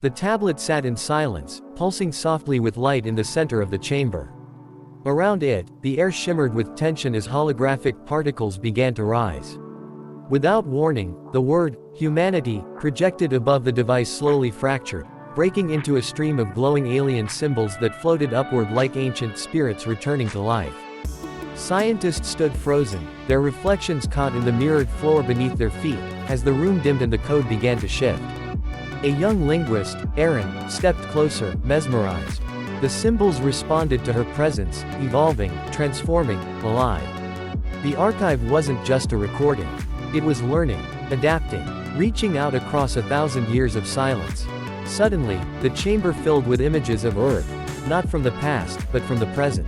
The tablet sat in silence, pulsing softly with light in the center of the chamber. Around it, the air shimmered with tension as holographic particles began to rise. Without warning, the word, humanity, projected above the device slowly fractured, breaking into a stream of glowing alien symbols that floated upward like ancient spirits returning to life. Scientists stood frozen, their reflections caught in the mirrored floor beneath their feet, as the room dimmed and the code began to shift. A young linguist, Erin, stepped closer, mesmerized. The symbols responded to her presence, evolving, transforming, alive. The archive wasn't just a recording. It was learning, adapting, reaching out across 1,000 years of silence. Suddenly, the chamber filled with images of Earth, not from the past, but from the present.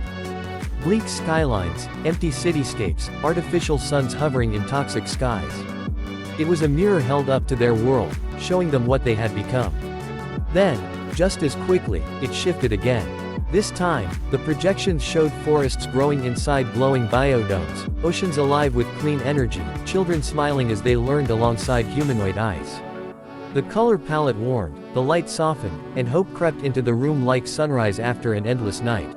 Bleak skylines, empty cityscapes, artificial suns hovering in toxic skies. It was a mirror held up to their world, showing them what they had become. Then, just as quickly, it shifted again. This time, the projections showed forests growing inside glowing biodomes, oceans alive with clean energy, children smiling as they learned alongside humanoid eyes. The color palette warmed, the light softened, and hope crept into the room like sunrise after an endless night.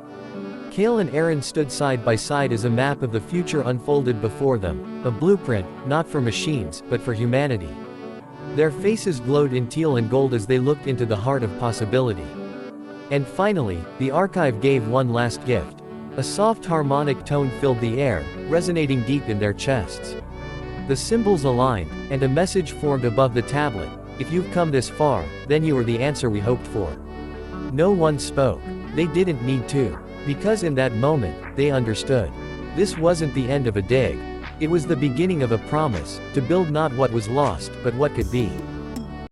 Kale and Erin stood side by side as a map of the future unfolded before them, a blueprint, not for machines, but for humanity. Their faces glowed in teal and gold as they looked into the heart of possibility. And finally, the archive gave one last gift. A soft harmonic tone filled the air, resonating deep in their chests. The symbols aligned, and a message formed above the tablet. If you've come this far, then you are the answer we hoped for. No one spoke. They didn't need to. Because in that moment, they understood. This wasn't the end of a dig. It was the beginning of a promise, to build not what was lost, but what could be.